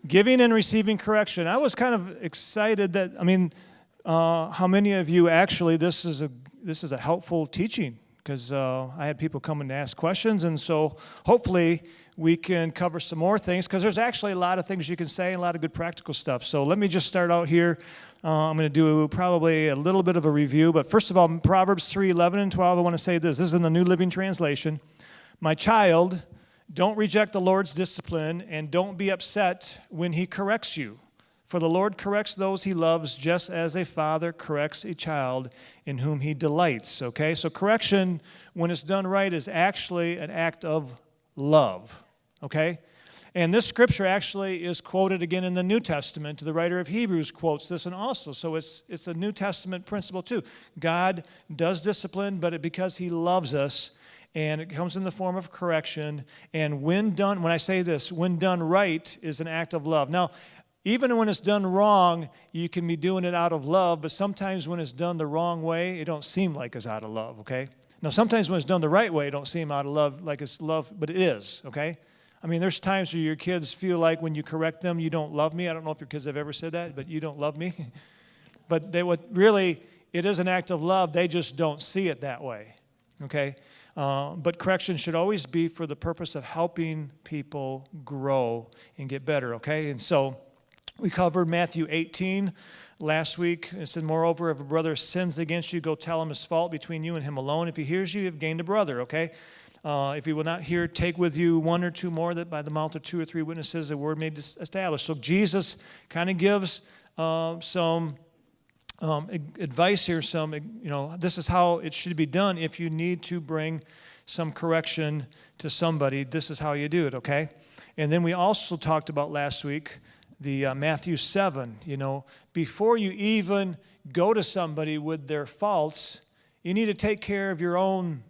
Giving and receiving correction. I was kind of excited that, how many of you actually, this is a helpful teaching, because I had people come and ask questions, and so hopefully we can cover some more things, because there's actually a lot of things you can say and a lot of good practical stuff. So let me just start out here. I'm going to do probably a little bit of a review, but first of all, Proverbs 3:11 and 12, I want to say this. This is in the New Living Translation. My child, don't reject the Lord's discipline, and don't be upset when he corrects you. For the Lord corrects those he loves, just as a father corrects a child in whom he delights. Okay, so correction, when it's done right, is actually an act of love. Okay? And this scripture actually is quoted again in the New Testament. The writer of Hebrews quotes this one also. So it's a New Testament principle too. God does discipline, but because he loves us, and it comes in the form of correction. And when done, when I say this, when done right is an act of love. Now, even when it's done wrong, you can be doing it out of love, but sometimes when it's done the wrong way, it don't seem like it's out of love, okay? Now, sometimes when it's done the right way, it don't seem out of love, like it's love, but it is, okay? I mean, there's times where your kids feel like when you correct them, you don't love me. I don't know if your kids have ever said that, but you don't love me. But really, it is an act of love. They just don't see it that way, okay? But correction should always be for the purpose of helping people grow and get better, okay? And so we covered Matthew 18 last week. It said, moreover, if a brother sins against you, go tell him his fault between you and him alone. If he hears you, you've gained a brother, okay? If he will not hear, take with you one or two more, that by the mouth of two or three witnesses the word may be established. So Jesus kind of gives some advice here, this is how it should be done. If you need to bring some correction to somebody, this is how you do it, okay? And then we also talked about last week the Matthew 7, before you even go to somebody with their faults, you need to take care of your own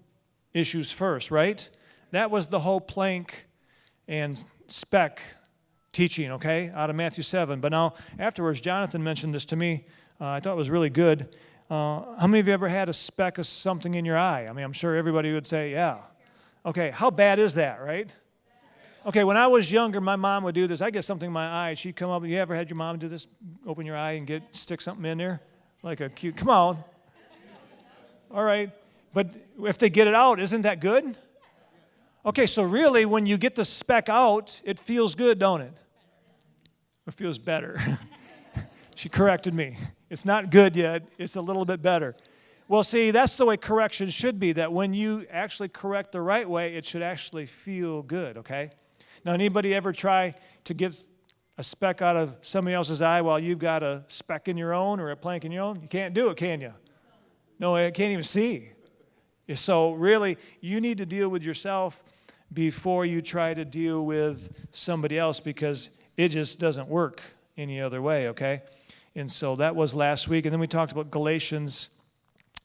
issues first, right? That was the whole plank and speck teaching, okay, out of Matthew 7. But now, afterwards, Jonathan mentioned this to me. I thought it was really good. How many of you ever had a speck of something in your eye? I mean, I'm sure everybody would say, yeah. Okay, how bad is that, right? Okay, when I was younger, my mom would do this. I get something in my eye. She'd come up. You ever had your mom do this? Open your eye and stick something in there? Like a cute, come on. All right. But if they get it out, isn't that good? Okay, so really, when you get the speck out, it feels good, don't it? It feels better. She corrected me. It's not good yet. It's a little bit better. Well, see, that's the way correction should be, that when you actually correct the right way, it should actually feel good, okay? Now, anybody ever try to get a speck out of somebody else's eye while you've got a speck in your own or a plank in your own? You can't do it, can you? No, I can't even see. So really, you need to deal with yourself before you try to deal with somebody else, because it just doesn't work any other way, okay? And so that was last week. And then we talked about Galatians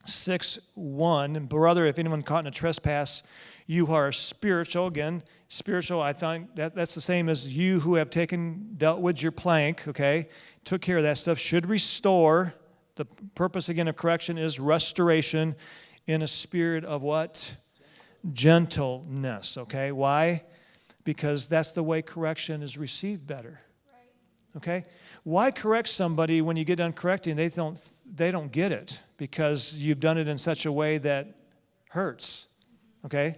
6:1. Brother, if anyone caught in a trespass, you are spiritual. Again, spiritual, I think that's the same as you who have dealt with your plank, okay? Took care of that stuff. Should restore. The purpose, again, of correction is restoration in a spirit of what? Gentleness, okay? Why? Because that's the way correction is received better. Okay? Why correct somebody when you get done correcting? They don't get it because you've done it in such a way that hurts. Okay?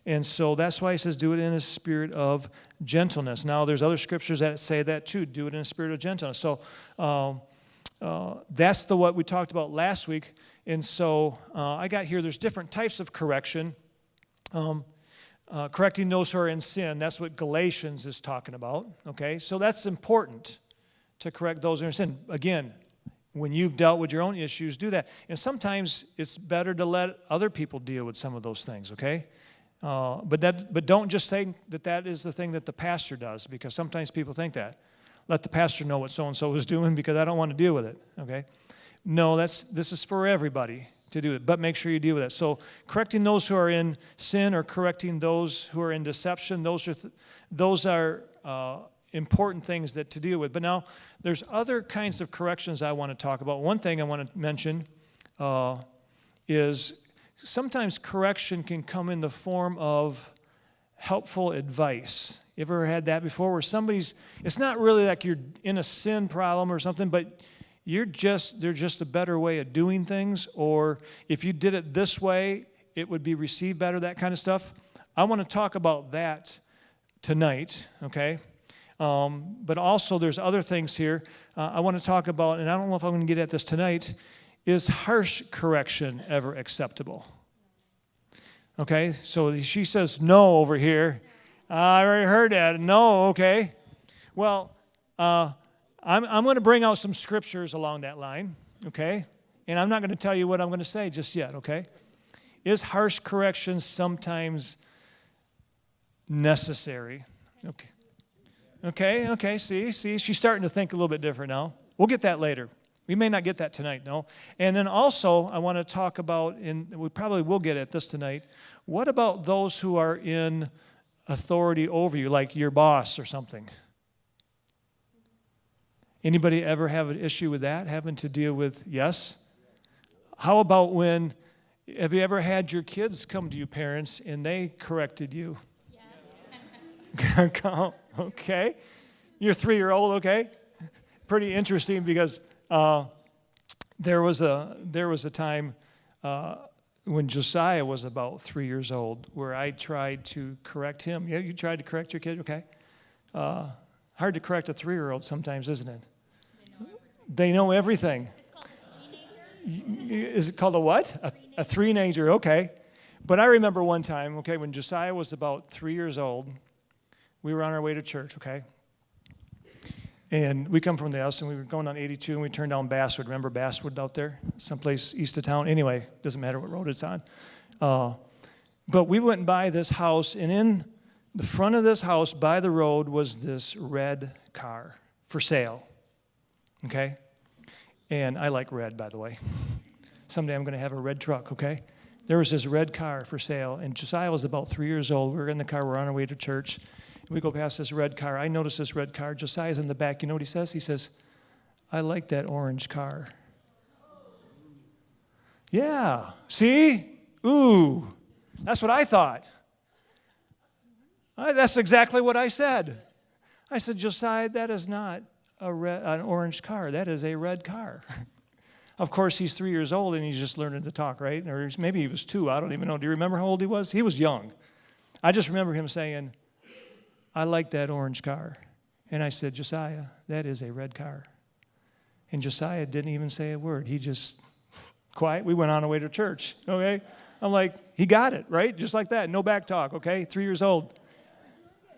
And so that's why he says do it in a spirit of gentleness. Now, there's other scriptures that say that too. Do it in a spirit of gentleness. So that's what we talked about last week. And so I got here, there's different types of correction. Correcting those who are in sin, that's what Galatians is talking about, okay? So that's important, to correct those who are in sin. Again, when you've dealt with your own issues, do that. And sometimes it's better to let other people deal with some of those things, okay? But don't just say that is the thing that the pastor does, because sometimes people think that. Let the pastor know what so-and-so is doing because I don't want to deal with it, okay? No, this is for everybody to do it, but make sure you deal with it. So correcting those who are in sin or correcting those who are in deception, those are important things to deal with. But now there's other kinds of corrections I want to talk about. One thing I want to mention is sometimes correction can come in the form of helpful advice. You ever had that before where it's not really like you're in a sin problem or something, but they're just a better way of doing things, or if you did it this way, it would be received better, that kind of stuff. I want to talk about that tonight, okay? But also there's other things here I want to talk about, and I don't know if I'm going to get at this tonight. Is harsh correction ever acceptable? Okay, so she says no over here. I already heard that. No, okay. Well, I'm going to bring out some scriptures along that line, okay? And I'm not going to tell you what I'm going to say just yet, okay? Is harsh correction sometimes necessary? Okay, see, she's starting to think a little bit different now. We'll get that later. We may not get that tonight, no? And then also, I want to talk about, and we probably will get at this tonight, what about those who are in authority over you, like your boss or something? Anybody ever have an issue with that, having to deal with, yes? How about have you ever had your kids come to you, parents, and they corrected you? Yes. Okay. Your 3-year-old, okay? Pretty interesting because there was a time when Josiah was about 3 years old where I tried to correct him. Yeah, you tried to correct your kid, okay? Hard to correct a 3-year-old sometimes, isn't it? They know everything. It's called a teenager. Is it called a what? A three-nager, okay. But I remember one time, okay, when Josiah was about 3 years old, we were on our way to church, okay? And we come from the house, and we were going on 82, and we turned down Basswood. Remember Basswood out there? Someplace east of town. Anyway, doesn't matter what road it's on. But we went by this house, and in the front of this house, by the road, was this red car for sale, okay? And I like red, by the way. Someday I'm going to have a red truck, okay? There was this red car for sale, and Josiah was about 3 years old. We were in the car. We're on our way to church. We go past this red car. I notice this red car. Josiah's in the back. You know what he says? He says, I like that orange car. Yeah. See? Ooh. That's what I thought. That's exactly what I said. I said, Josiah, that is not an orange car. That is a red car. Of course, he's 3 years old, and he's just learning to talk, right? Or maybe he was 2. I don't even know. Do you remember how old he was? He was young. I just remember him saying, I like that orange car. And I said, Josiah, that is a red car. And Josiah didn't even say a word. He just, quiet. We went on our way to church, okay? I'm like, he got it, right? Just like that. No back talk, okay? 3 years old.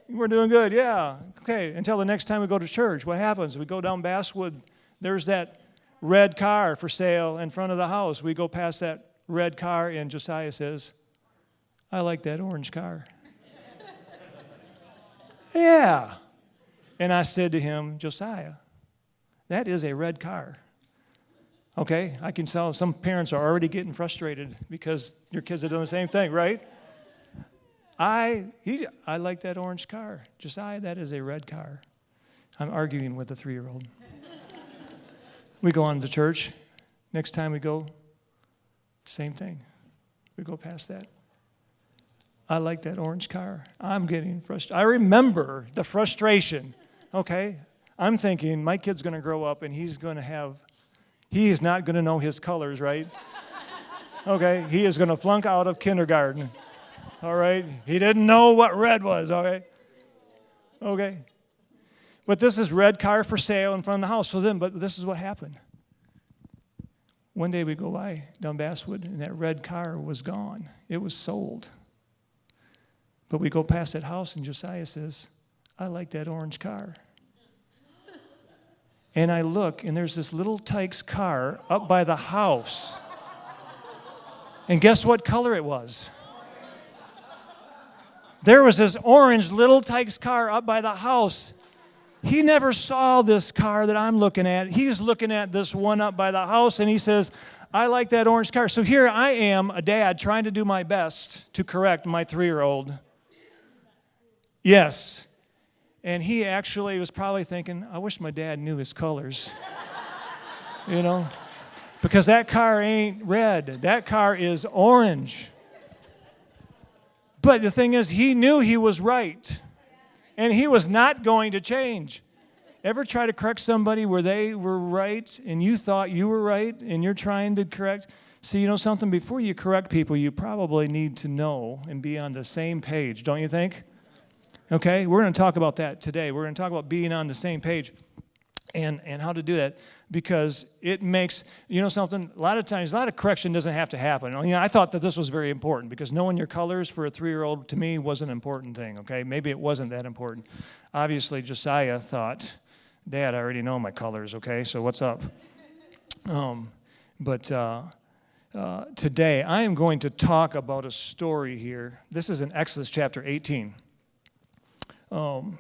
We're doing good, yeah. Okay, until the next time we go to church. What happens? We go down Basswood. There's that red car for sale in front of the house. We go past that red car, and Josiah says, I like that orange car. Yeah. And I said to him, Josiah, that is a red car. Okay, I can tell some parents are already getting frustrated because your kids are doing the same thing, right? I like that orange car. Josiah, that is a red car. I'm arguing with the 3-year-old. We go on to church. Next time we go, same thing. We go past that. I like that orange car. I'm getting frustrated. I remember the frustration, okay? I'm thinking my kid's going to grow up and he is not going to know his colors, right? Okay, he is going to flunk out of kindergarten, all right? He didn't know what red was, okay? Okay. But this is red car for sale in front of the house. But this is what happened. One day we go by down Basswood and that red car was gone. It was sold. But we go past that house and Josiah says, I like that orange car. And I look and there's this little Tykes car up by the house. And guess what color it was? There was this orange little Tykes car up by the house. He never saw this car that I'm looking at. He's looking at this one up by the house, and he says, I like that orange car. So here I am, a dad, trying to do my best to correct my 3-year-old. Yes. And he actually was probably thinking, I wish my dad knew his colors. You know? Because that car ain't red. That car is orange. But the thing is, he knew he was right. And he was not going to change. Ever try to correct somebody where they were right and you thought you were right and you're trying to correct? So you know something? Before you correct people, you probably need to know and be on the same page, don't you think? Okay, we're going to talk about that today. We're going to talk about being on the same page and how to do that, because it makes, you know something, a lot of times, a lot of correction doesn't have to happen. You know, I thought that this was very important, because knowing your colors for a 3-year-old, to me, was an important thing, okay? Maybe it wasn't that important. Obviously, Josiah thought, Dad, I already know my colors, okay, so what's up? Today, I am going to talk about a story here. This is in Exodus chapter 18. And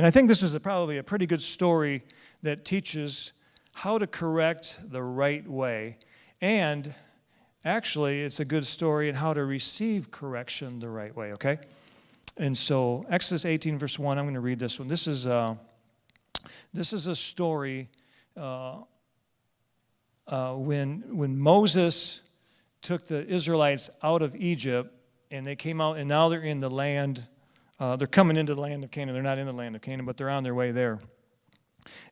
I think this is probably a pretty good story that teaches how to correct the right way. And actually, it's a good story in how to receive correction the right way, okay? And so, Exodus 18, verse 1, I'm going to read this one. This is a story when Moses took the Israelites out of Egypt, and they came out, and now they're in the land. They're coming into the land of Canaan. They're not in the land of Canaan, but they're on their way there.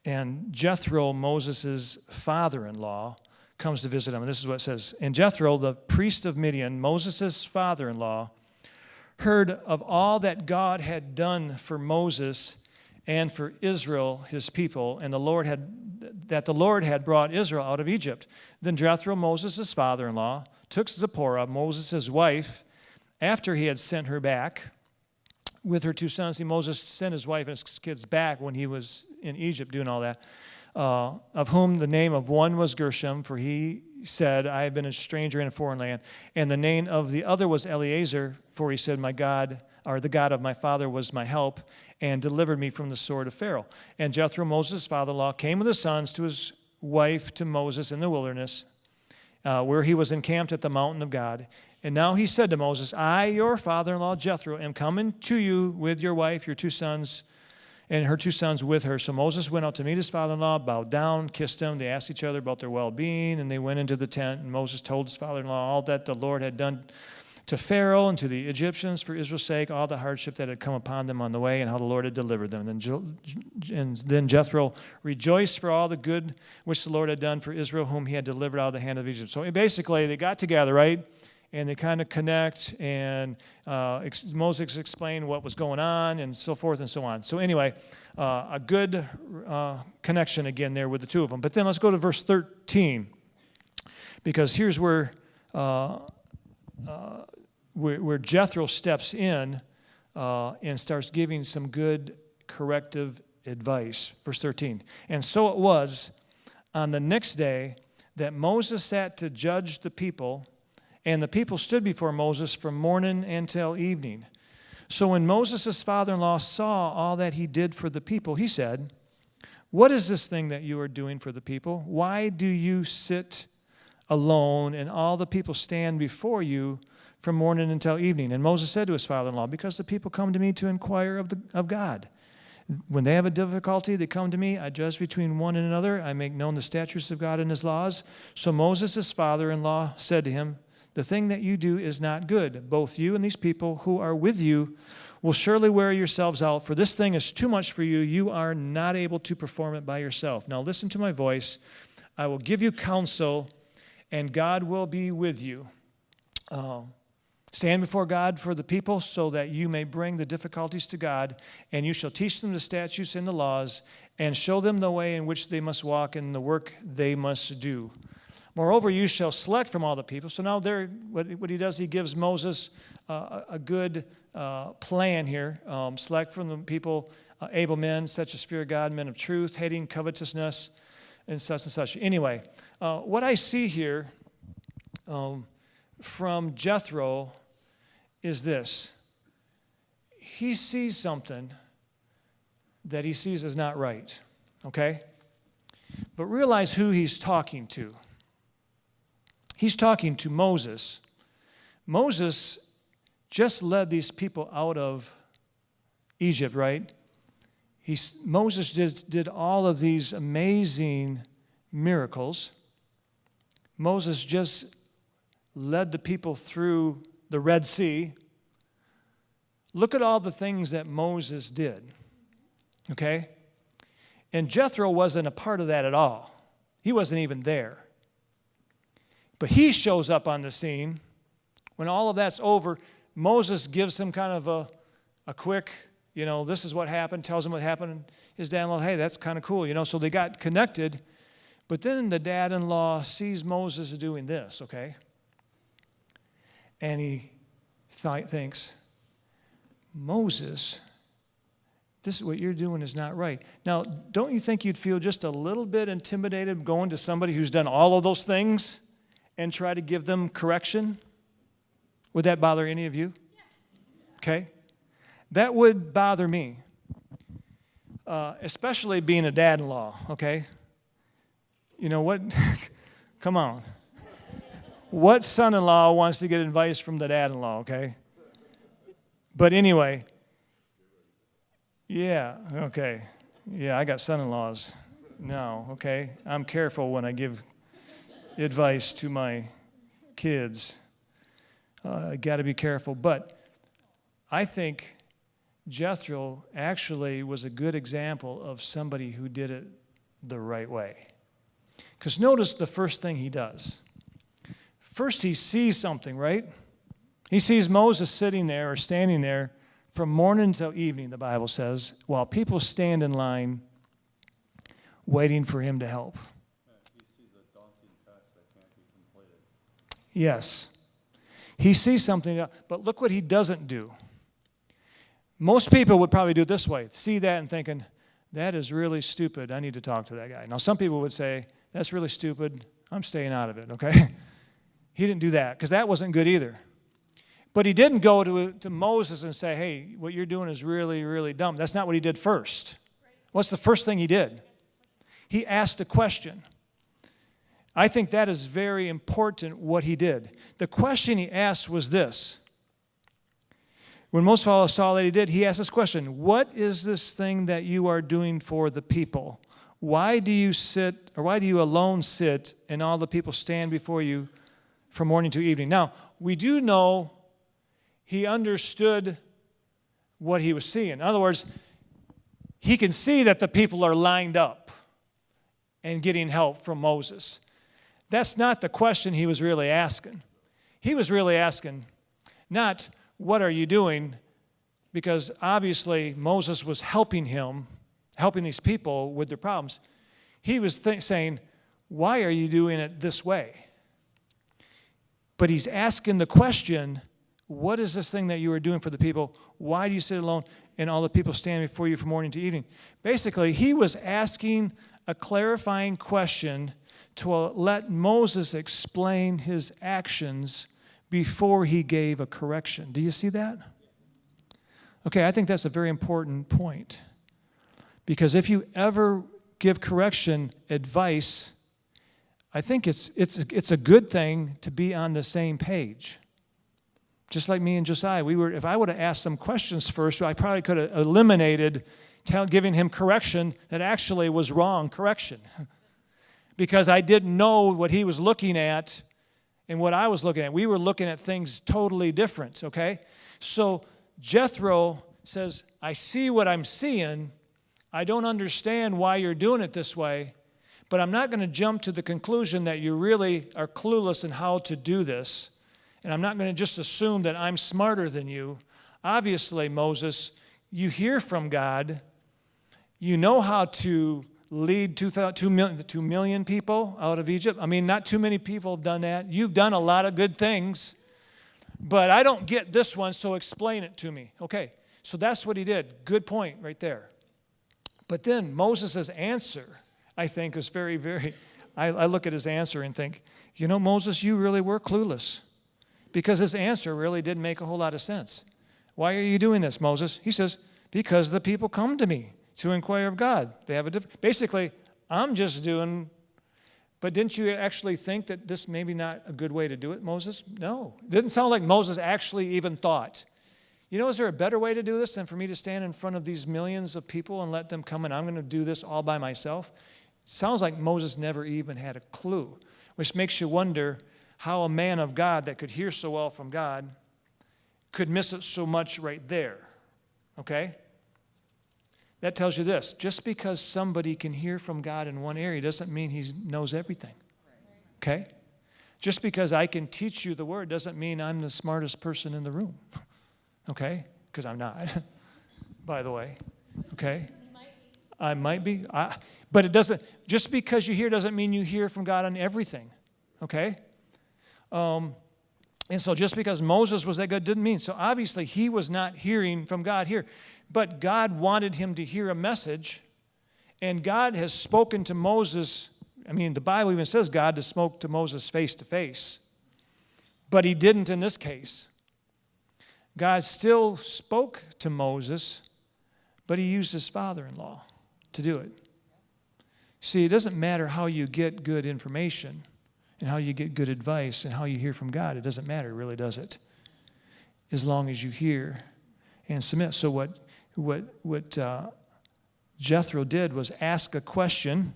And Jethro, Moses' father-in-law, comes to visit him. And this is what it says. And Jethro, the priest of Midian, Moses' father-in-law, heard of all that God had done for Moses and for Israel, his people, and the Lord had brought Israel out of Egypt. Then Jethro, Moses' father-in-law, took Zipporah, Moses' wife, after he had sent her back with her 2 sons. See, Moses sent his wife and his kids back when he was in Egypt doing all that, of whom the name of one was Gershom, for he said, I have been a stranger in a foreign land. And the name of the other was Eleazar, for he said, my God, or the God of my father was my help, and delivered me from the sword of Pharaoh. And Jethro, Moses' father-in-law, came with his sons to his wife, to Moses in the wilderness, where he was encamped at the mountain of God. And now he said to Moses, I, your father-in-law Jethro, am coming to you with your wife, your 2 sons, and her 2 sons with her. So Moses went out to meet his father-in-law, bowed down, kissed him. They asked each other about their well-being, and they went into the tent. And Moses told his father-in-law all that the Lord had done to Pharaoh and to the Egyptians for Israel's sake, all the hardship that had come upon them on the way, and how the Lord had delivered them. And then Jethro rejoiced for all the good which the Lord had done for Israel, whom he had delivered out of the hand of Egypt. So basically, they got together, right? And they kind of connect, and Moses explained what was going on, and so forth and so on. So anyway, a good connection again there with the two of them. But then let's go to verse 13, because here's where Jethro steps in and starts giving some good corrective advice. Verse 13, and so it was on the next day that Moses sat to judge the people, and the people stood before Moses from morning until evening. So when Moses' father-in-law saw all that he did for the people, he said, what is this thing that you are doing for the people? Why do you sit alone and all the people stand before you from morning until evening? And Moses said to his father-in-law, because the people come to me to inquire of God. When they have a difficulty, they come to me. I judge between one and another. I make known the statutes of God and his laws. So Moses' father-in-law said to him, the thing that you do is not good. Both you and these people who are with you will surely wear yourselves out, for this thing is too much for you. You are not able to perform it by yourself. Now listen to my voice. I will give you counsel, and God will be with you. Stand before God for the people so that you may bring the difficulties to God, and you shall teach them the statutes and the laws, and show them the way in which they must walk and the work they must do. Moreover, you shall select from all the people. So now what he does, he gives Moses a good plan here. Select from the people able men, such as fear of God, men of truth, hating covetousness, and such and such. Anyway, what I see here from Jethro is this. He sees something that he sees as not right, okay? But realize who he's talking to. He's talking to Moses. Moses just led these people out of Egypt, right? Moses just did all of these amazing miracles. Moses just led the people through the Red Sea look at all the things that Moses did, okay? And Jethro wasn't a part of that at all. He wasn't even there. But he shows up on the scene. When all of that's over, Moses gives him kind of a quick, this is what happened, tells him what happened. His dad-in-law, hey, that's kind of cool, so they got connected. But then the dad-in-law sees Moses doing this, okay? And he thinks, Moses, this is what you're doing is not right. Now, don't you think you'd feel just a little bit intimidated going to somebody who's done all of those things and try to give them correction? Would that bother any of you? Okay? That would bother me, especially being a dad-in-law, okay? You know what? Come on. What son-in-law wants to get advice from the dad-in-law, okay? But anyway, yeah, okay. Yeah, I got son-in-laws now, okay? I'm careful when I give advice to my kids. I got to be careful. But I think Jethro actually was a good example of somebody who did it the right way. Because notice the first thing he does. First, he sees something, right? He sees Moses sitting there or standing there from morning till evening, the Bible says, while people stand in line waiting for him to help. He sees a daunting task that can't be completed. Yes. He sees something, but look what he doesn't do. Most people would probably do it this way. See that and thinking, that is really stupid. I need to talk to that guy. Now, some people would say, that's really stupid. I'm staying out of it, okay? He didn't do that because that wasn't good either. But he didn't go to Moses and say, hey, what you're doing is really, really dumb. That's not what he did first. What's the first thing he did? He asked a question. I think that is very important what he did. The question he asked was this. When Moses saw that he did, he asked this question, what is this thing that you are doing for the people? Why do you sit, or why do you alone sit and all the people stand before you from morning to evening? Now, we do know he understood what he was seeing. In other words, he can see that the people are lined up and getting help from Moses. That's not the question he was really asking. He was really asking, not, what are you doing? Because obviously Moses was helping him, helping these people with their problems. He was saying, why are you doing it this way? But he's asking the question, what is this thing that you are doing for the people? Why do you sit alone and all the people stand before you from morning to evening? Basically, he was asking a clarifying question to let Moses explain his actions before he gave a correction. Do you see that? Okay, I think that's a very important point. Because if you ever give correction advice, I think it's a good thing to be on the same page. Just like me and Josiah, if I would have asked some questions first, I probably could have eliminated giving him correction that actually was wrong correction. Because I didn't know what he was looking at and what I was looking at. We were looking at things totally different, okay? So Jethro says, I see what I'm seeing. I don't understand why you're doing it this way, but I'm not going to jump to the conclusion that you really are clueless in how to do this. And I'm not going to just assume that I'm smarter than you. Obviously, Moses, you hear from God. You know how to lead 2 million people out of Egypt. I mean, not too many people have done that. You've done a lot of good things. But I don't get this one, so explain it to me. Okay, so that's what he did. Good point right there. But then Moses' answer, I think, is very, very, I look at his answer and think, you know, Moses, you really were clueless. Because his answer really didn't make a whole lot of sense. Why are you doing this, Moses? He says, because the people come to me to inquire of God. They have basically, I'm just doing, but didn't you actually think that this may be not a good way to do it, Moses? No. It didn't sound like Moses actually even thought. You know, is there a better way to do this than for me to stand in front of these millions of people and let them come and I'm going to do this all by myself? It sounds like Moses never even had a clue, which makes you wonder how a man of God that could hear so well from God could miss it so much right there. Okay? That tells you this. Just because somebody can hear from God in one area doesn't mean he knows everything. Okay? Just because I can teach you the word doesn't mean I'm the smartest person in the room. Okay? Because I'm not, by the way. Okay? I might be. But it doesn't, just because you hear doesn't mean you hear from God on everything. Okay? And so just because Moses was that good didn't mean. So obviously he was not hearing from God here. But God wanted him to hear a message. And God has spoken to Moses. I mean, the Bible even says God has spoke to Moses face to face. But he didn't in this case. God still spoke to Moses, but he used his father-in-law to do it. See, it doesn't matter how you get good information and how you get good advice and how you hear from God. It doesn't matter, really, does it? As long as you hear and submit. So what Jethro did was ask a question.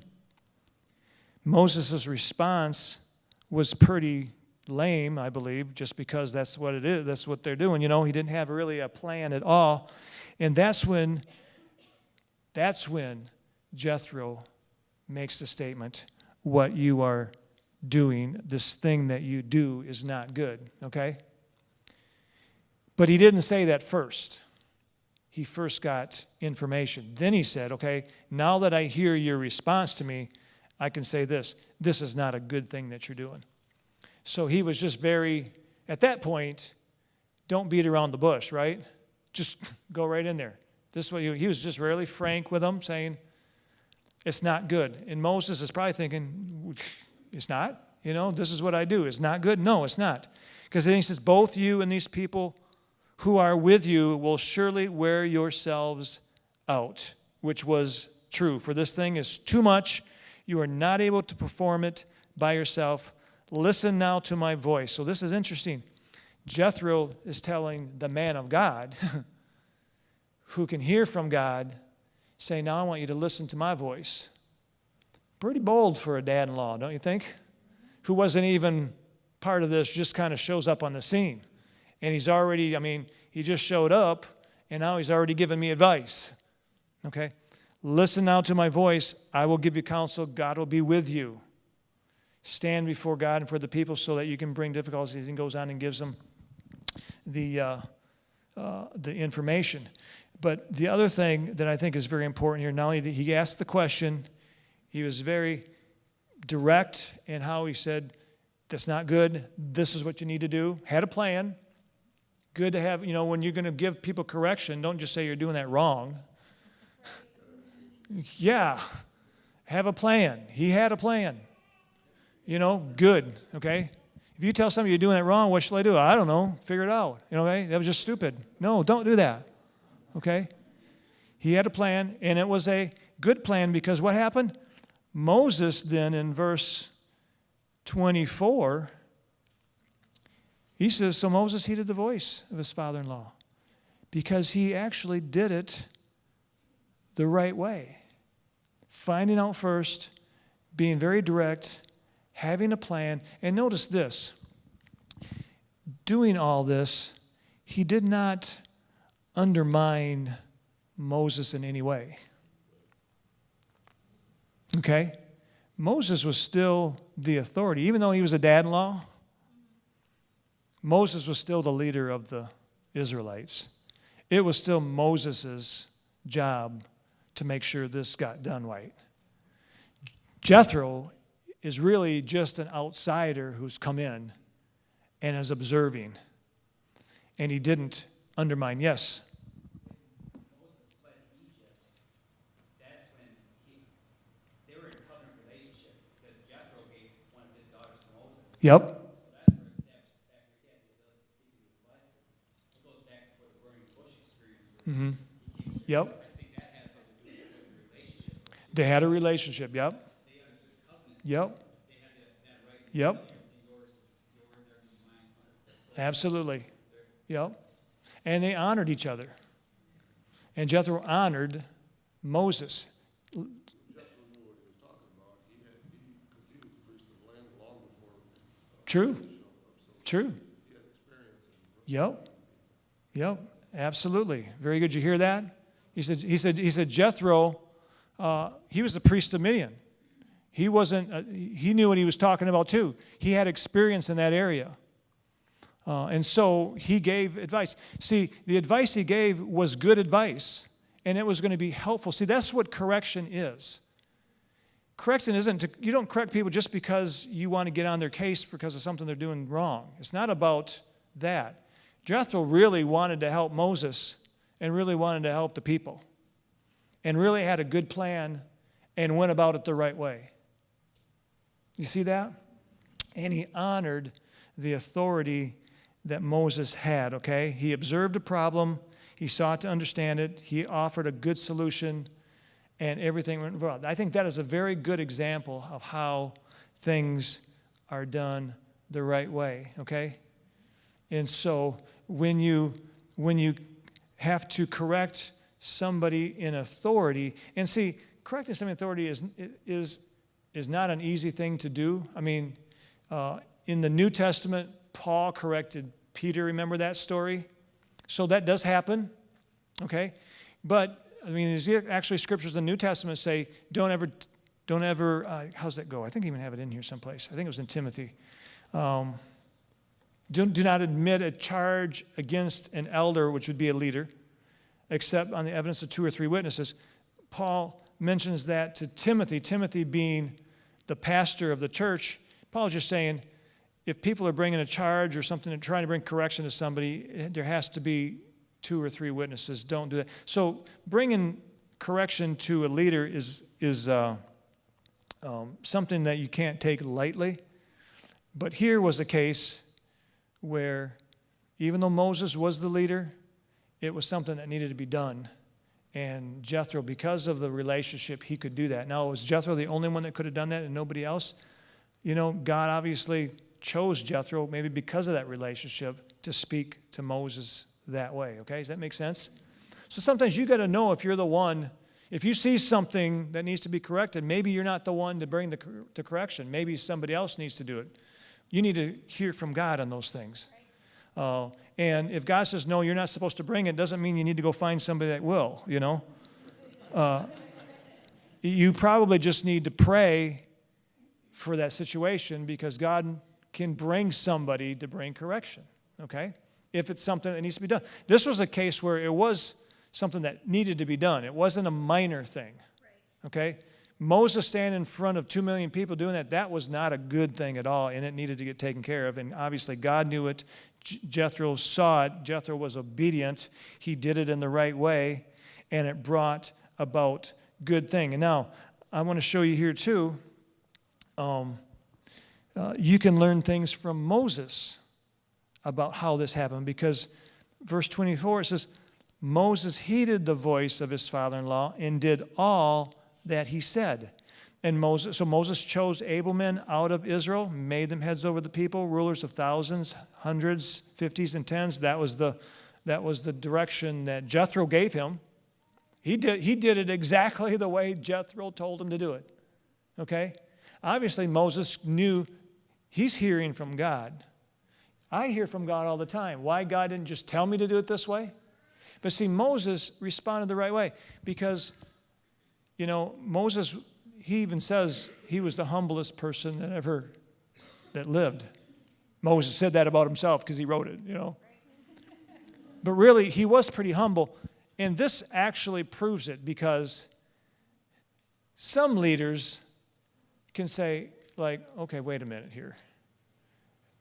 Moses' response was pretty lame, I believe, just because that's what it is. That's what they're doing. You know, he didn't have really a plan at all. And that's when Jethro makes the statement, what you are doing, this thing that you do is not good, okay? But he didn't say that first. He first got information. Then he said, okay, now that I hear your response to me, I can say this is not a good thing that you're doing. So he was just at that point, don't beat around the bush, right? Just go right in there. This way, he was just really frank with them, saying, it's not good. And Moses is probably thinking, it's not? You know, this is what I do. It's not good? No, it's not. Because then he says, both you and these people who are with you will surely wear yourselves out, which was true. For this thing is too much. You are not able to perform it by yourself. Listen now to my voice. So this is interesting. Jethro is telling the man of God who can hear from God, saying, now I want you to listen to my voice. Pretty bold for a dad-in-law, don't you think? Who wasn't even part of this, just kind of shows up on the scene. And he's already, he just showed up, and now he's already given me advice. Okay? Listen now to my voice. I will give you counsel. God will be with you. Stand before God and for the people so that you can bring difficulties. And goes on and gives them the information. But the other thing that I think is very important here, not only did he ask the question, he was very direct in how he said, that's not good. This is what you need to do. Had a plan. Good to have, when you're going to give people correction, don't just say you're doing that wrong. Yeah. Have a plan. He had a plan. Good, okay? If you tell somebody you're doing that wrong, what shall I do? I don't know. Figure it out. Okay? That was just stupid. No, don't do that. Okay? He had a plan, and it was a good plan because what happened? Moses then in verse 24, he says, so Moses heeded the voice of his father-in-law because he actually did it the right way. Finding out first, being very direct, having a plan. And notice this, doing all this, he did not undermine Moses in any way. Okay? Moses was still the authority. Even though he was a dad-in-law, Moses was still the leader of the Israelites. It was still Moses' job to make sure this got done right. Jethro is really just an outsider who's come in and is observing. And he didn't undermine. Yes? Moses fled Egypt. That's when they were in a covenant relationship because Jethro gave one of his daughters to Moses. Yep. So that's where it established the fact that he had the ability to speak into his life. It goes back to the burning bush experience. Where Yep. I think that has something to do with the relationship. They had a relationship. Yep. They understood covenant. Yep. They had that right. Yep. Everything yours is yours, everything's mine. So Absolutely. Yep. And they honored each other. And Jethro honored Moses. Jethro knew what he was talking about. Because he was the priest of the land long before. True. True. He had experience. Yep. Yep. Absolutely. Very good. Did you hear that? He said Jethro, he was the priest of Midian. He wasn't, he knew what he was talking about too. He had experience in that area. And so he gave advice. See, the advice he gave was good advice, and it was going to be helpful. See, that's what correction is. Correction isn't, you don't correct people just because you want to get on their case because of something they're doing wrong. It's not about that. Jethro really wanted to help Moses and really wanted to help the people and really had a good plan and went about it the right way. You see that? And he honored the authority that Moses had, okay? He observed a problem. He sought to understand it. He offered a good solution, and everything went well. I think that is a very good example of how things are done the right way, okay? And so when you have to correct somebody in authority, and see, correcting somebody in authority is not an easy thing to do. I mean, in the New Testament, Paul corrected Peter. Remember that story? So that does happen, okay? But, I mean, there's actually scriptures in the New Testament say, don't ever, how's that go? I think I even have it in here someplace. I think it was in Timothy. Do not admit a charge against an elder, which would be a leader, except on the evidence of 2 or 3 witnesses. Paul mentions that to Timothy, Timothy being the pastor of the church. Paul's just saying, if people are bringing a charge or something and trying to bring correction to somebody, there has to be 2 or 3 witnesses. Don't do that. So bringing correction to a leader is something that you can't take lightly. But here was a case where even though Moses was the leader, it was something that needed to be done. And Jethro, because of the relationship, he could do that. Now, was Jethro the only one that could have done that and nobody else? You know, God obviously chose Jethro, maybe because of that relationship, to speak to Moses that way. Okay, does that make sense? So sometimes you got to know if you're the one, if you see something that needs to be corrected, maybe you're not the one to bring the correction. Maybe somebody else needs to do it. You need to hear from God on those things. And if God says, no, you're not supposed to bring it, doesn't mean you need to go find somebody that will, you know. You probably just need to pray for that situation because God can bring somebody to bring correction, okay, if it's something that needs to be done. This was a case where it was something that needed to be done. It wasn't a minor thing, okay? Moses standing in front of 2 million people doing that was not a good thing at all, and it needed to get taken care of. And obviously God knew it. Jethro saw it. Jethro was obedient. He did it in the right way, and it brought about good thing. And now, I want to show you here too, you can learn things from Moses about how this happened, because verse 24, it says, Moses heeded the voice of his father-in-law and did all that he said. And Moses chose able men out of Israel, made them heads over the people, rulers of thousands, hundreds, 50s, and 10s. That was the direction that Jethro gave him. He did it exactly the way Jethro told him to do it. Okay? Obviously, Moses knew he's hearing from God. I hear from God all the time. Why God didn't just tell me to do it this way? But see, Moses responded the right way because, you know, Moses, he even says he was the humblest person that lived. Moses said that about himself because he wrote it, you know. But really, he was pretty humble. And this actually proves it because some leaders can say, like, okay, wait a minute here.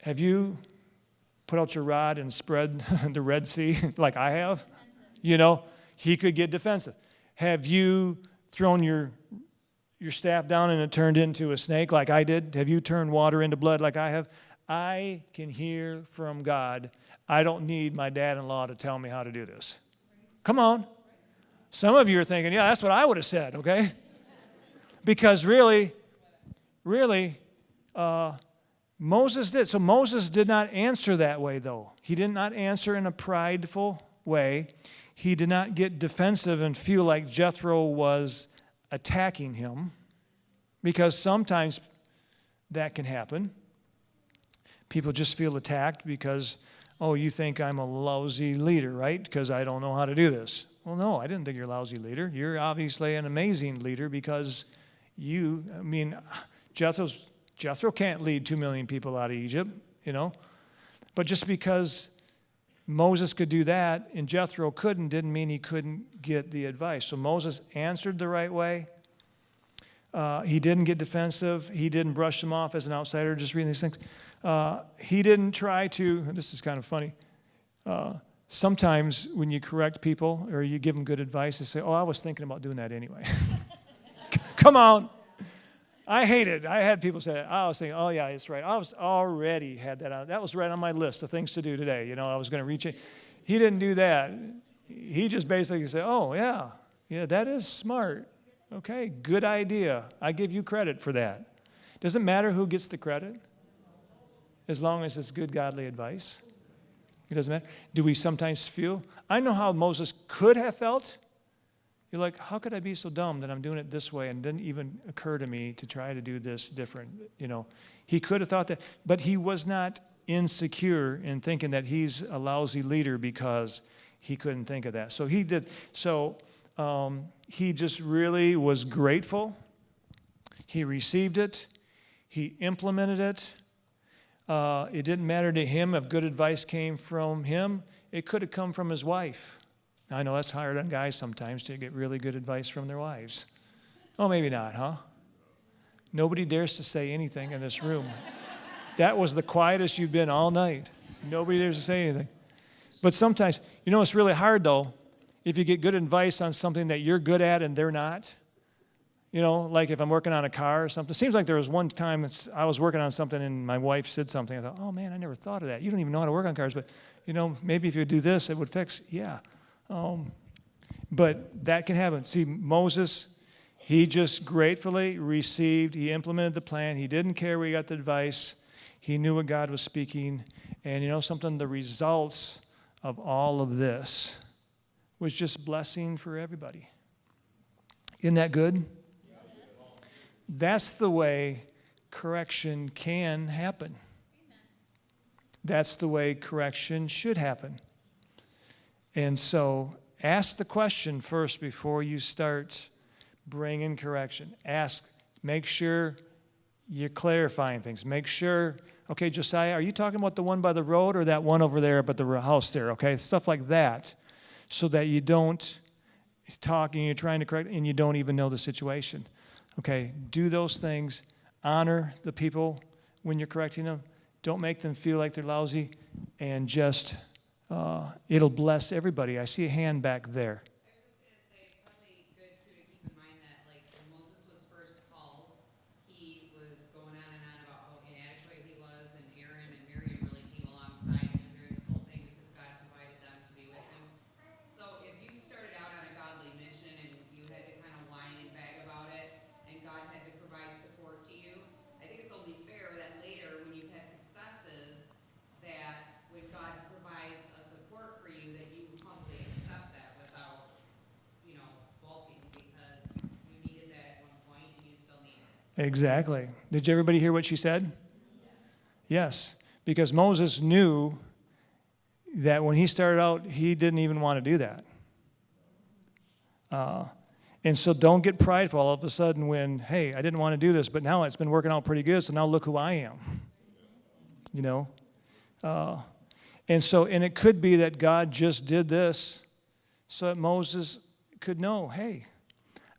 Have you put out your rod and spread the Red Sea like I have? You know, he could get defensive. Have you thrown your staff down and it turned into a snake like I did? Have you turned water into blood like I have? I can hear from God. I don't need my dad-in-law to tell me how to do this. Come on. Some of you are thinking, yeah, that's what I would have said, okay? Because really, Moses did. So Moses did not answer that way, though. He did not answer in a prideful way. He did not get defensive and feel like Jethro was attacking him, because sometimes that can happen. People just feel attacked because, oh, you think I'm a lousy leader, right? Because I don't know how to do this. Well, no, I didn't think you're a lousy leader. You're obviously an amazing leader because Jethro can't lead 2 million people out of Egypt, But just because Moses could do that and Jethro couldn't didn't mean he couldn't get the advice. So Moses answered the right way. He didn't get defensive. He didn't brush them off as an outsider, just reading these things. He didn't try to, this is kind of funny. Sometimes when you correct people or you give them good advice, they say, oh, I was thinking about doing that anyway. Come on. I hate it. I had people say that. I was thinking, oh, yeah, it's right. I was already had that on. That was right on my list of things to do today. I was going to reach it. He didn't do that. He just basically said, oh, yeah, that is smart. Okay, good idea. I give you credit for that. Doesn't matter who gets the credit as long as it's good, godly advice. It doesn't matter. Do we sometimes feel? I know how Moses could have felt. You're like, how could I be so dumb that I'm doing it this way and it didn't even occur to me to try to do this different? He could have thought that, but he was not insecure in thinking that he's a lousy leader because he couldn't think of that. So he did. So he just really was grateful. He received it. He implemented it. It didn't matter to him if good advice came from him. It could have come from his wife. I know that's hard on guys sometimes to get really good advice from their wives. Oh, maybe not, huh? Nobody dares to say anything in this room. That was the quietest you've been all night. Nobody dares to say anything. But sometimes, it's really hard, though, if you get good advice on something that you're good at and they're not. Like if I'm working on a car or something. It seems like there was one time I was working on something and my wife said something. I thought, oh, man, I never thought of that. You don't even know how to work on cars, but, maybe if you do this, it would fix. Yeah. But that can happen. See, Moses, he just gratefully received. He implemented the plan. He didn't care where he got the advice. He knew what God was speaking. And something, the results of all of this was just blessing for everybody. Isn't that good? That's the way correction can happen. That's the way correction should happen. And so ask the question first before you start bringing correction. Make sure you're clarifying things. Make sure, okay, Josiah, are you talking about the one by the road or that one over there but the house there, okay? Stuff like that, so that you don't talk and you're trying to correct and you don't even know the situation. Okay, do those things. Honor the people when you're correcting them. Don't make them feel like they're lousy, and just it'll bless everybody. I see a hand back there. I was just going to say, it's probably good, too, to keep in mind that, like, when Moses was first called, he was going on and on about how inadequate he was, and Aaron and Miriam really came alongside him during this whole thing because God provided them to be with him. So if you started out on a godly mission and you had to kind of whine and bag about it, and God had to provide support to you, I think it's only fair that later, when you've had successes, that when God provides a support for you, that you humbly accept that without, balking, because you needed that at one point and you still need it. Exactly. Did everybody hear what she said? Yes, because Moses knew that when he started out, he didn't even want to do that. And so don't get prideful all of a sudden when, hey, I didn't want to do this, but now it's been working out pretty good, so now look who I am. And it could be that God just did this so that Moses could know, hey,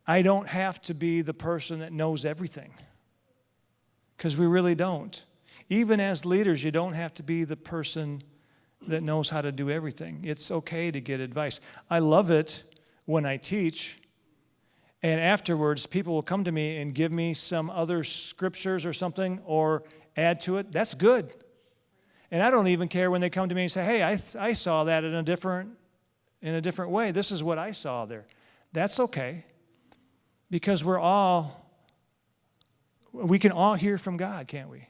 I don't have to be the person that knows everything. Because we really don't. Even as leaders, you don't have to be the person that knows how to do everything. It's okay to get advice. I love it when I teach, and afterwards people will come to me and give me some other scriptures or something or add to it. That's good. And I don't even care when they come to me and say, hey, I saw that in a different way. This is what I saw there. That's okay. Because we can all hear from God, can't we?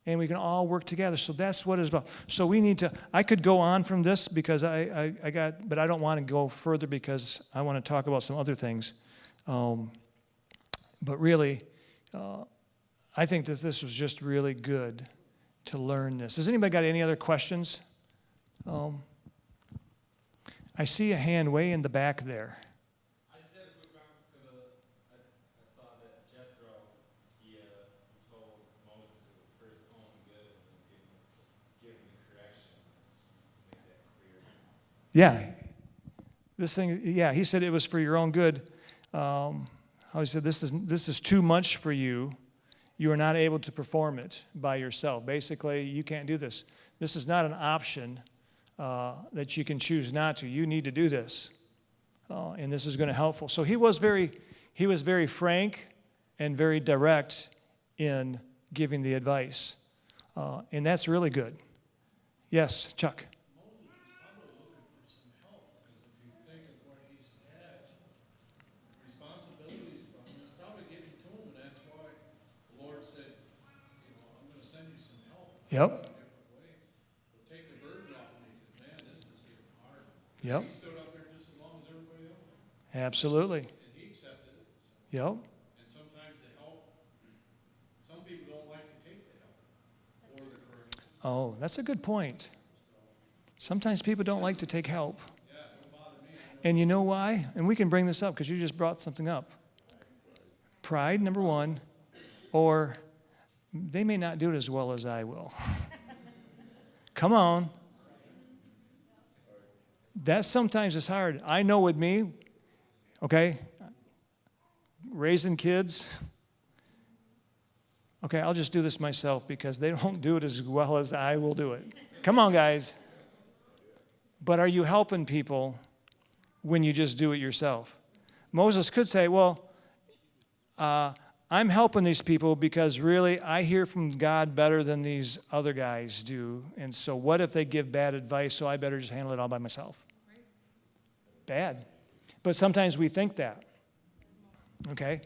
And we can all work together. So that's what it's about. So we need to, I could go on from this because but I don't want to go further because I want to talk about some other things. But really, I think that this was just really good to learn this. Has anybody got any other questions? I see a hand way in the back there. I just had a quick comment because I saw that Jethro, he told Moses it was for his own good and was giving the correction. Make that clear. Yeah. He said it was for your own good. How he said, this is too much for you. You are not able to perform it by yourself. Basically, you can't do this. This is not an option that you can choose not to. You need to do this. And this is going to helpful. So he was very frank and very direct in giving the advice. And that's really good. Yes, Chuck. Responsibilities from him, it's probably getting to him, and that's why the Lord said, I'm gonna send you some help. Yep. In different ways. So take the burden off of me, because man, this is getting hard. Yep. He stood up there just as long as everybody else, Absolutely. and he accepted it. So, Yep. and sometimes the help, some people don't like to take the help or the correction. Oh, that's a good point. Sometimes people don't like to take help. Yeah, don't bother me. And you know why? And we can bring this up because you just brought something up. Pride, number one, or they may not do it as well as I will. Come on. That sometimes is hard. I know with me, okay, raising kids, okay, I'll just do this myself because they don't do it as well as I will do it. Come on, guys. But are you helping people when you just do it yourself? Moses could say, well, I'm helping these people because really I hear from God better than these other guys do. And so what if they give bad advice, so I better just handle it all by myself? Bad. But sometimes we think that, okay?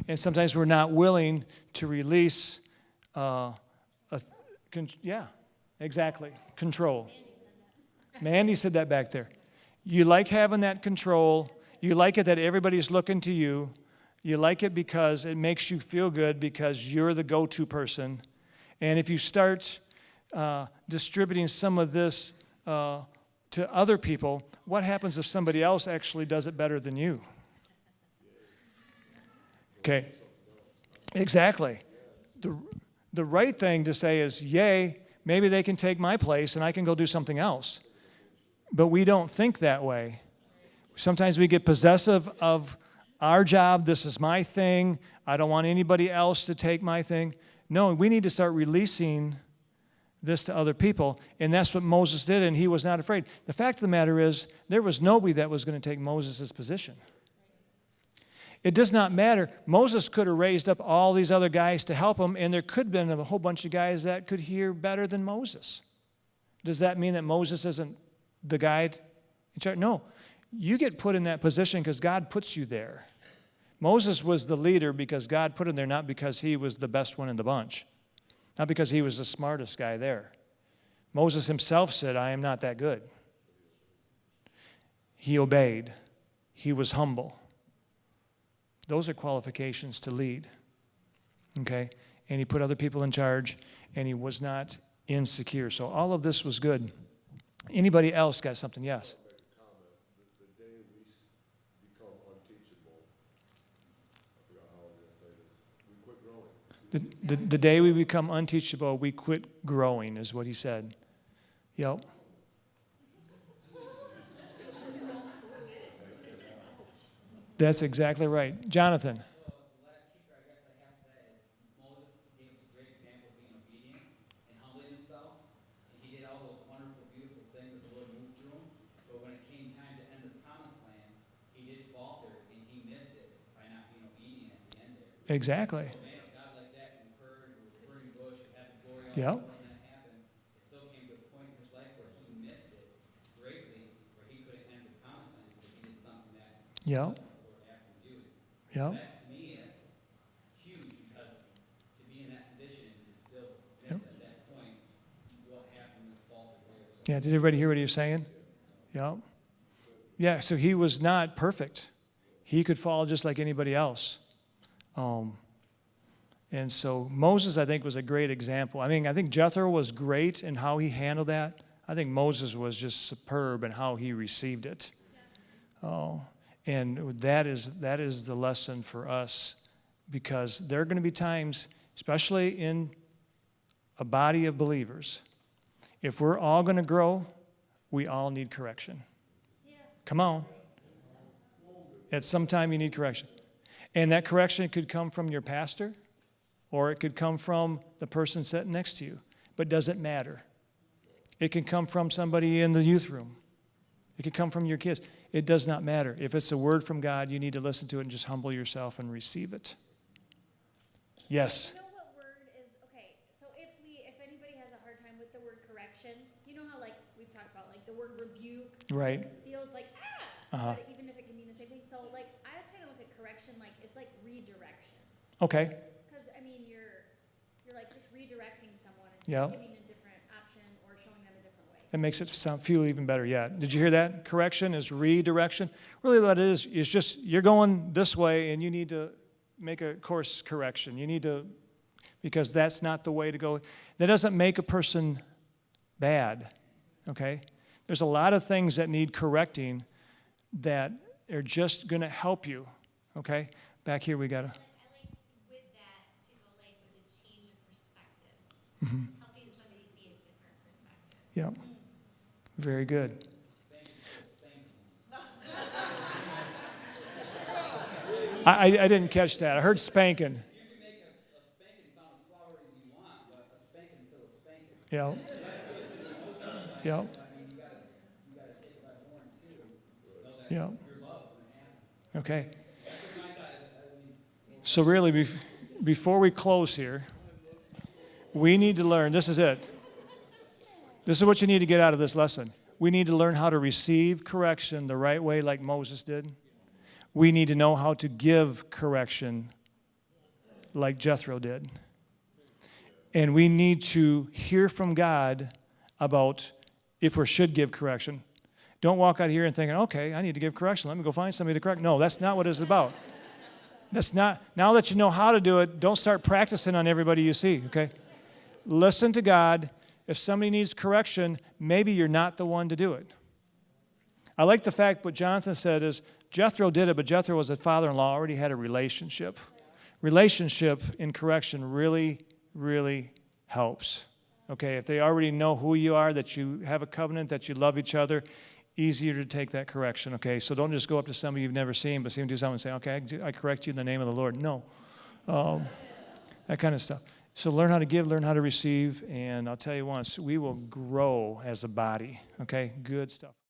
And sometimes we're not willing to release, exactly, control. Mandy said that back there. You like having that control. You like it that everybody's looking to you. You like it because it makes you feel good because you're the go-to person. And if you start distributing some of this to other people, what happens if somebody else actually does it better than you? Okay. Exactly. The right thing to say is, yay, maybe they can take my place and I can go do something else. But we don't think that way. Sometimes we get possessive of our job. This is my thing. I don't want anybody else to take my thing. No, we need to start releasing this to other people. And that's what Moses did, and he was not afraid. The fact of the matter is, there was nobody that was going to take Moses' position. It does not matter. Moses could have raised up all these other guys to help him, and there could have been a whole bunch of guys that could hear better than Moses. Does that mean that Moses isn't the guide in charge? No. You get put in that position because God puts you there. Moses was the leader because God put him there, not because he was the best one in the bunch. Not because he was the smartest guy there. Moses himself said, I am not that good. He obeyed. He was humble. Those are qualifications to lead. Okay? And he put other people in charge, and he was not insecure. So all of this was good. Anybody else got something? Yes. The day we become unteachable, I forgot how I'm gonna say this, we quit growing. The day we become unteachable, we quit growing, is what he said. Yep. That's exactly right. Jonathan. So the last kicker I guess I have for that is Moses gave us a great example of being obedient and humbling himself. And he did all those wonderful, beautiful things that the Lord moved through him. But when it came time to enter the promised land, he did falter and he missed it by not being obedient at the end there. Exactly. So man, a God like that who heard, who was a burning bush, who had the glory all Yep. of a sudden that happened, it still came to a point in his life where he missed it greatly, where he couldn't enter the promised land because he did something that Yep. the Lord asked him to do. Yep. That to me is huge because to be in that position is still miss at that point what happened with fault or whatever. So Yeah, did everybody hear what he was saying? Yep. Yeah, so he was not perfect. He could fall just like anybody else. And so Moses, I think, was a great example. I mean, I think Jethro was great in how he handled that. I think Moses was just superb in how he received it. Oh, and that is the lesson for us, because there are going to be times, especially in a body of believers, if we're all going to grow, we all need correction. Come on. At some time you need correction. And that correction could come from your pastor, or it could come from the person sitting next to you. But does it matter? It can come from somebody in the youth room. It could come from your kids. It does not matter. If it's a word from God, you need to listen to it and just humble yourself and receive it. Yes. You know what word is, okay, so if anybody has a hard time with the word correction, you know how like we've talked about like the word rebuke Right. feels like, Uh-huh. but even if it can mean the same thing. So like I kind of look at correction like it's like redirection. Okay. Because I mean you're like just redirecting someone and Yeah. giving a different option or showing them a different way. That makes it feel even better. Yeah. Did you hear that? Correction is redirection. Really what it is just you're going this way and you need to make a course correction. You need to, because that's not the way to go. That doesn't make a person bad, okay? There's a lot of things that need correcting that are just going to help you, okay? Back here we got to. I like with that to go like with a change of perspective. It's helping somebody see a different perspective. Yeah. Very good. I didn't catch that. I heard spanking. You can make a spanking sound as flowery as you want, but a spanking still a spanking. Yeah. Yeah. I mean, you gotta take it by the horns too. Know that Yeah. your love when it happens. Okay. That's just my side of it. I mean, So really, before we close here, we need to learn, this is it. This is what you need to get out of this lesson. We need to learn how to receive correction the right way like Moses did. We need to know how to give correction like Jethro did. And we need to hear from God about if we should give correction. Don't walk out here and thinking, okay, I need to give correction. Let me go find somebody to correct. No, that's not what it's about. That's not, now that you know how to do it, don't start practicing on everybody you see, okay? Listen to God. If somebody needs correction, maybe you're not the one to do it. I like the fact what Jonathan said is Jethro did it, but Jethro was a father-in-law, already had a relationship. Relationship in correction really, really helps. Okay, if they already know who you are, that you have a covenant, that you love each other, easier to take that correction, okay? So don't just go up to somebody you've never seen, but see them do something and say, okay, I correct you in the name of the Lord. No. That kind of stuff. So learn how to give, learn how to receive, and I'll tell you once, we will grow as a body, okay? Good stuff.